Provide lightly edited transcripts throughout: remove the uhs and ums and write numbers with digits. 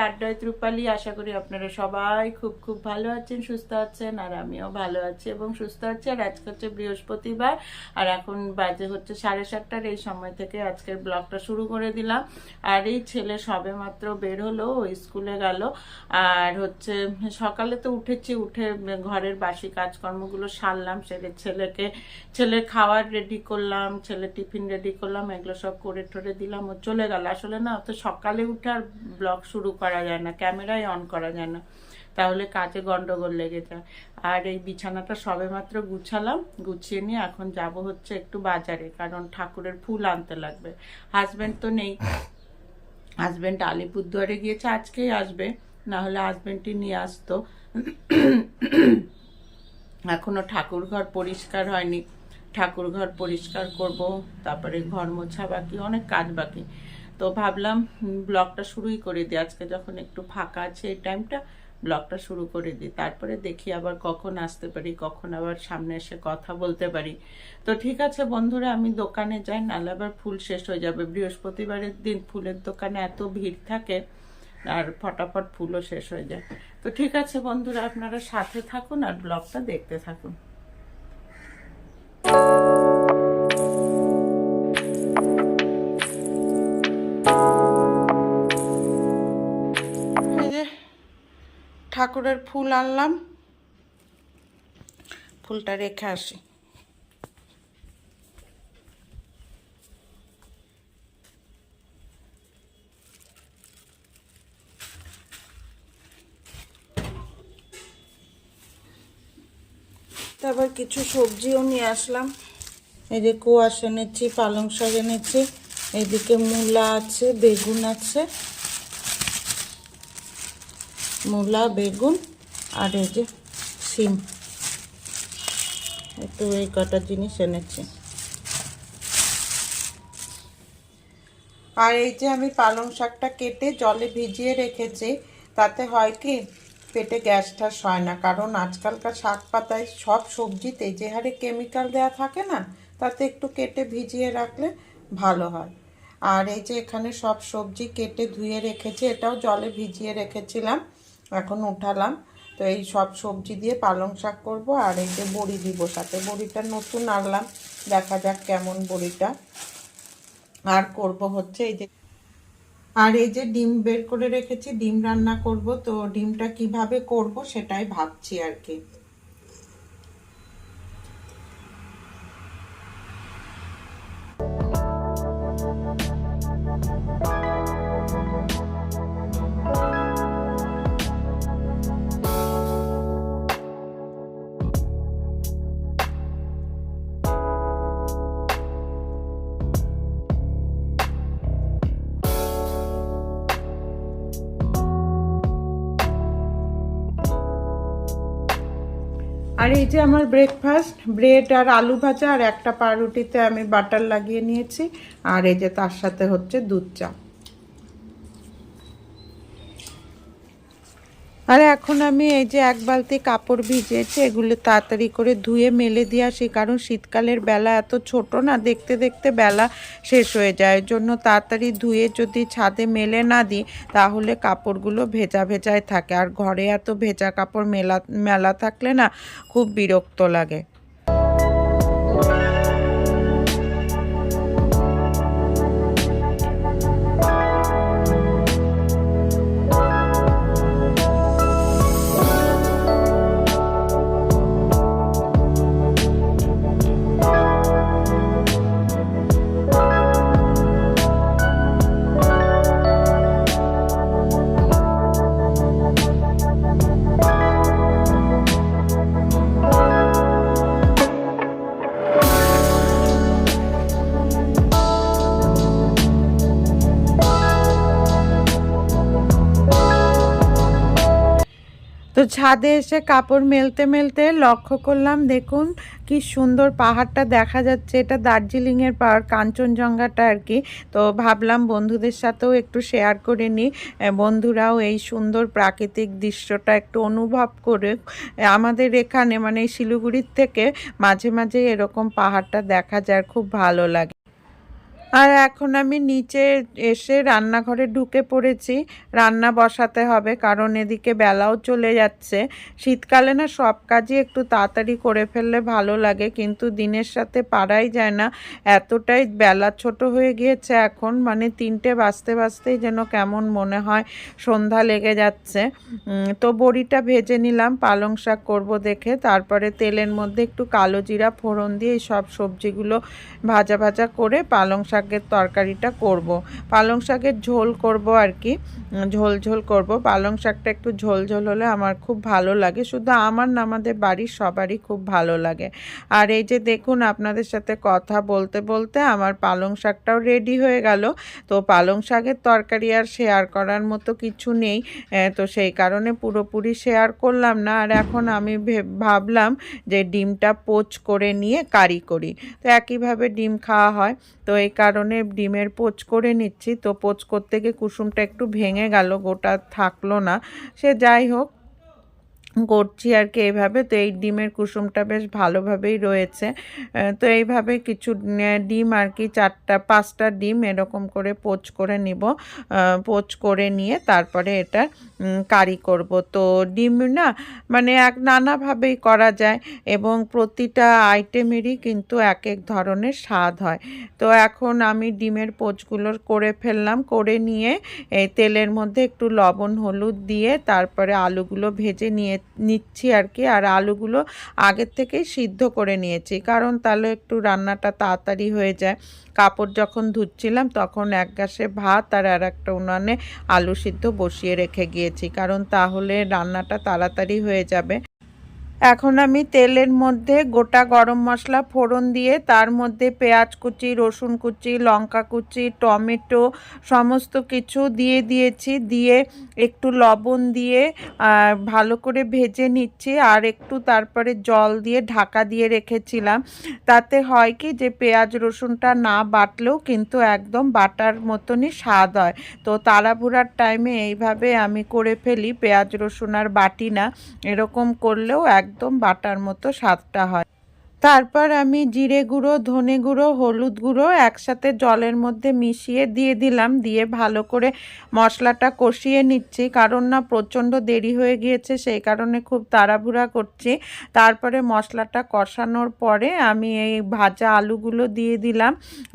আড্ডায় রূপালী। আশা করি আপনারা সবাই খুব খুব ভালো আছেন, সুস্থ আছেন, আর আমিও ভালো আছি এবং সুস্থ আছি। আর আজকে হচ্ছে বৃহস্পতিবার, আর এখন বাজে হচ্ছে 7:30। এই সময় থেকে আজকের ব্লগটা শুরু করে দিলাম। আর এই ছেলে সবে মাত্র বের হলো, ও স্কুলে গেল। আর হচ্ছে সকালে তো উঠেছি, উঠে ঘরের বাসি কাজকর্মগুলো সারলাম, ছেলের খাওয়ার রেডি করলাম, ছেলে টিফিন রেডি করলাম, এগুলো সব করে ঠরে দিলাম, ও চলে গেল। আসলে না, তো সকালে উঠে আর ব্লগ শুরু করা যায় না, ক্যামেরাই অন করা যায় না, তাহলে কাজে গন্ডগোল লেগে যায়। আর এই বিছানাটা সবেমাত্র গুছালাম, গুছিয়ে নিয়ে এখন যাব হচ্ছে একটু বাজারে, কারণ ঠাকুরের ফুল আনতে লাগবে। হাজব্যান্ড তো নেই, হাজব্যান্ড আলিপুরদুয়ারে গিয়েছে, আজকেই আসবে, না হলে হাজব্যান্ডই নিয়ে আসতো। এখনো ঠাকুর ঘর পরিষ্কার হয়নি, ঠাকুর ঘর পরিষ্কার করব, তারপরে ঘর মোছা বাকি, অনেক কাজ বাকি। তো ভাবলাম ব্লগটা শুরুই করে দিই, আজকে যখন একটু ফাঁকা আছে এই টাইমটা, ব্লগটা শুরু করে দিই। তারপরে দেখি আবার কখন আসতে পারি, কখন আবার সামনে এসে কথা বলতে পারি। তো ঠিক আছে বন্ধুরা, আমি দোকানে যাই, নাহলে আবার ফুল শেষ হয়ে যাবে। বৃহস্পতিবারের দিন ফুলের দোকানে এত ভিড় থাকে, আর ফটাফট ফুলও শেষ হয়ে যায়। তো ঠিক আছে বন্ধুরা, আপনারা সাথে থাকুন আর ব্লগটা দেখতে থাকুন। এই যে ঠাকুরের ফুল আনলাম, ফুলটা রেখে আসি। তারপর কিছু সবজিও নিয়ে আসলাম, এই যে কোয়াশ এনেছি, পালং শাক এনেছি, এইদিকে মূলা আছে, বেগুন আছে, মূলা, বেগুন, আর এই যে সিম, একটু এই কটা জিনিস এনেছি। আর এই যে আমি পালং শাকটা কেটে জলে ভিজিয়ে রেখেছি, তাতে হয় কি পেটে গ্যাস ট্যাস হয় না, কারণ আজকালকার শাক পাতায় সব সবজিতে যে হারে কেমিক্যাল দেওয়া থাকে না, তাতে একটু কেটে ভিজিয়ে রাখলে ভালো হয়। আর এই যে এখানে সব সবজি কেটে ধুয়ে রেখেছি, এটাও জলে ভিজিয়ে রেখেছিলাম, এখন উঠালাম। তো এই সব সবজি দিয়ে পালং শাক করবো। আর এই যে বড়ি দিব সাথে, বড়িটা নতুন আনলাম, দেখা যাক কেমন বড়িটা। আর করব হচ্ছে এই যে, আর এই যে ডিম বের করে রেখেছি, ডিম রান্না করব। তো ডিমটা কিভাবে করব সেটাই ভাবছি আর কি। আর এই যে আমার ব্রেকফাস্ট, ব্রেড আর আলু ভাজা, আর একটা পাউরুটিতে আমি বাটার লাগিয়ে নিয়েছি। আর এই যে তার সাথে হচ্ছে দুধ চা। আর এখন আমি এই যে এক বালতি কাপড় ভিজিয়েছি, এগুলো তাড়াতাড়ি করে ধুয়ে মেলে দিয়ে আসি, কারণ শীতকালের বেলা এত ছোট না, দেখতে দেখতে বেলা শেষ হয়ে যায়। এর জন্য তাড়াতাড়ি ধুয়ে যদি ছাদে মেলে না দিই, তাহলে কাপড়গুলো ভেজা ভেজায় থাকে। আর ঘরে এত ভেজা কাপড় মেলা থাকলে না, খুব বিরক্ত লাগে। তো ছাদে এসে কাপড় মেলতে মেলতে লক্ষ্য করলাম, দেখুন কি সুন্দর পাহাড়টা দেখা যাচ্ছে। এটা দার্জিলিংয়ের পাহাড়, কাঞ্চনজঙ্ঘাটা আর কি। তো ভাবলাম বন্ধুদের সাথেও একটু শেয়ার করে নিই, বন্ধুরাও এই সুন্দর প্রাকৃতিক দৃশ্যটা একটু অনুভব করে। আমাদের এখানে মানে শিলিগুড়ির থেকে মাঝে মাঝে এরকম পাহাড়টা দেখা যায়, খুব ভালো লাগে। আর এখন আমি নিচে এসে রান্নাঘরে ঢুকে পড়েছি, রান্না বসাতে হবে, কারণ এদিকে বেলাও চলে যাচ্ছে। শীতকালে না সব কাজই একটু তাড়াতাড়ি করে ফেললে ভালো লাগে, কিন্তু দিনের সাথে পারাই যায় না, এতটাই বেলা ছোট হয়ে গিয়েছে এখন, মানে 3টে বাজতে বাজতেই যেন কেমন মনে হয় সন্ধ্যা লেগে যাচ্ছে। তো বড়িটা ভেজে নিলাম, পালং শাক করবো দেখে। তারপরে তেলের মধ্যে একটু কালো জিরা ফোড়ন দিয়ে সব সবজিগুলো ভাজা ভাজা করে পালং শাকের তরকারিটা করব। পালং শাকের ঝোল করব আর কি, ঝোল ঝোল করব। পালং শাকটা একটু ঝোল ঝোল হলে আমার খুব ভালো লাগে, শুধু আমার না আমাদের বাড়ির সবারই খুব ভালো লাগে। আর এই যে দেখুন, আপনাদের সাথে কথা বলতে বলতে আমার পালং শাকটাও রেডি হয়ে গেল। তো পালং শাকের তরকারি আর শেয়ার করার মতো কিছু নেই, তো সেই কারণে পুরোপুরি শেয়ার করলাম না। আর এখন আমি ভাবলাম যে ডিমটা পোচ করে নিয়ে কারি করি, তো একইভাবে ডিম খাওয়া হয়, তো এই কারণে ডিমের পোচ করে নিচ্ছি। তো পোচ করতে গিয়ে কুসুমটা একটু ভেঙে গেল, গোটা থাকলো না, সে যাই হোক করছি আর কি এইভাবে। তো এই ডিমের কুসুমটা বেশ ভালোভাবেই রয়েছে। তো এইভাবে কিছু ডিম আর কি 4-5টা ডিম এরকম করে পোচ করে নিব, পোচ করে নিয়ে তারপরে এটা কারি করব। তো ডিম না মানে নানাভাবেই করা যায়, এবং প্রতিটা আইটেমেরই কিন্তু এক এক ধরনের স্বাদ হয়। তো এখন আমি ডিমের পোচগুলো করে ফেললাম, করে নিয়ে এই তেলের মধ্যে একটু লবণ হলুদ দিয়ে তারপরে আলুগুলো ভেজে নিচ্ছি আর কি। আর আলুগুলো আগের থেকেই সিদ্ধ করে নিয়েছি, কারণ তাহলে একটু রান্নাটা তাড়াতাড়ি হয়ে যায়। কাপড় যখন ধুচ্ছিলাম তখন এক গ্যাসে ভাত আর একটা উনানে আলু সিদ্ধ বসিয়ে রেখে গিয়েছি, কারণ তাহলে রান্নাটা তাড়াতাড়ি হয়ে যাবে। এখন আমি তেলের মধ্যে গোটা গরম মশলা ফোড়ন দিয়ে তার মধ্যে পেঁয়াজ কুচি, রসুন কুচি, লঙ্কা কুচি, টমেটো সমস্ত কিছু দিয়ে দিয়েছি, দিয়ে একটু লবণ দিয়ে ভালো করে ভেজে নিচ্ছি। আর একটু তারপরে জল দিয়ে ঢাকা দিয়ে রেখেছিলাম, তাতে হয় কি যে পেঁয়াজ রসুনটা না বাটলেও কিন্তু একদম বাটার মতনই স্বাদ হয়। তো তাড়াহুড়ার টাইমে এইভাবে আমি করে ফেলি, পেঁয়াজ রসুন আর বাটি না, এরকম করলেও একদম বাটার মতো স্বাদটা হয়। তারপর আমি জিরে গুঁড়ো, ধনে গুঁড়ো, হলুদ গুঁড়ো একসাথে জলের মধ্যে মিশিয়ে দিয়ে দিলাম, দিয়ে ভালো করে মশলাটা কষিয়ে নিচ্ছি, কারণ না প্রচণ্ড দেরি হয়ে গিয়েছে, সেই কারণে খুব তাড়াহুড়া করছি। তারপরে মশলাটা কষানোর পরে আমি এই ভাজা আলুগুলো দিয়ে দিলাম,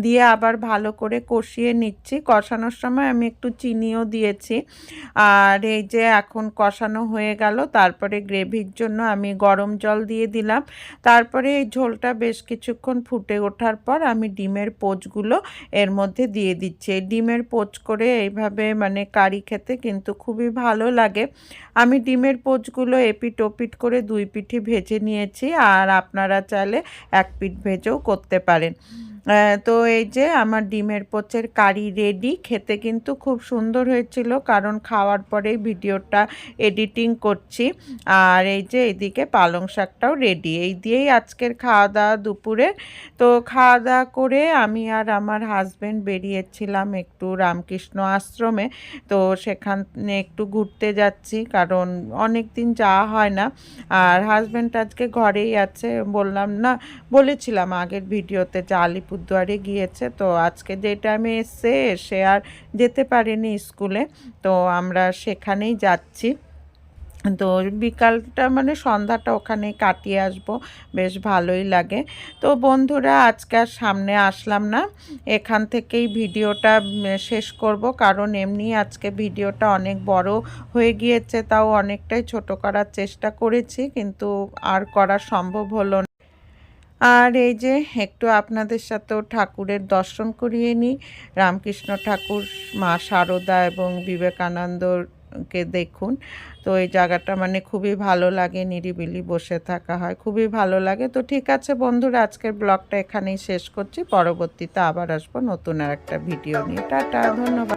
দিয়ে আবার ভালো করে কষিয়ে নিচ্ছি। কষানোর সময় আমি একটু চিনিও দিয়েছি। আর এই যে এখন কষানো হয়ে গেল, তারপরে গ্রেভির জন্য আমি গরম জল দিয়ে দিলাম। তারপরে এই ঝোলটা বেশ কিছুক্ষণ ফুটে ওঠার পর আমি ডিমের পোচগুলো এর মধ্যে দিয়ে দিচ্ছি। এই ডিমের পোচ করে এইভাবে মানে কারি খেতে কিন্তু খুবই ভালো লাগে। আমি ডিমের পোচগুলো এপিট ওপিট করে 2 পিঠই ভেজে নিয়েছি, আর আপনারা চাইলে 1 পিঠ ভেজেও করতে পারেন। তো এই যে আমার ডিমের পোচের কারি রেডি, খেতে কিন্তু খুব সুন্দর হয়েছিল, কারণ খাওয়ার পরেই ভিডিওটা এডিটিং করছি। আর এই যে এদিকে পালং শাকটাও রেডি। এই দিয়েই আজকের খাওয়া দাওয়া দুপুরে। তো খাওয়া দাওয়া করে আমি আর আমার হাজব্যান্ড বেরিয়েছিলাম একটু রামকৃষ্ণ আশ্রমে। তো সেখানে একটু ঘুরতে যাচ্ছি, কারণ অনেক দিন যাওয়া হয় না। আর হাজব্যান্ড আজকে ঘরেই আছে, বলেছিলাম আগের ভিডিওতে যে আলিপুরদুয়ারে গিয়েছে, তো আজকে যে টাইমে এসে আর যেতে পারেনি স্কুলে, তো আমরা সেখানেই যাচ্ছি। তো বিকালটা মানে সন্ধ্যাটা ওখানেই কাটিয়ে আসব, বেশ ভালোই লাগে। তো বন্ধুরা, আজকে আর সামনে আসলাম না, এখান থেকেই ভিডিওটা শেষ করব, কারণ এমনি আজকে ভিডিওটা অনেক বড় হয়ে গিয়েছে, তাও অনেকটাই ছোট করার চেষ্টা করেছি, কিন্তু আর করা সম্ভব হলো না। আর এই যে একটু আপনাদের সাথেও ঠাকুরের দর্শন করিয়ে নিই। রামকৃষ্ণ ঠাকুর, মা শারদা এবং বিবেকানন্দকে দেখুন। তো এই জায়গাটা মানে খুবই ভালো লাগে, নিরিবিলি বসে থাকা হয়, খুবই ভালো লাগে। তো ঠিক আছে বন্ধুরা, আজকের ব্লগটা এখানেই শেষ করছি, পরবর্তীতে আবার আসবো নতুন আর একটা ভিডিও নিয়ে। টাটা, ধন্যবাদ।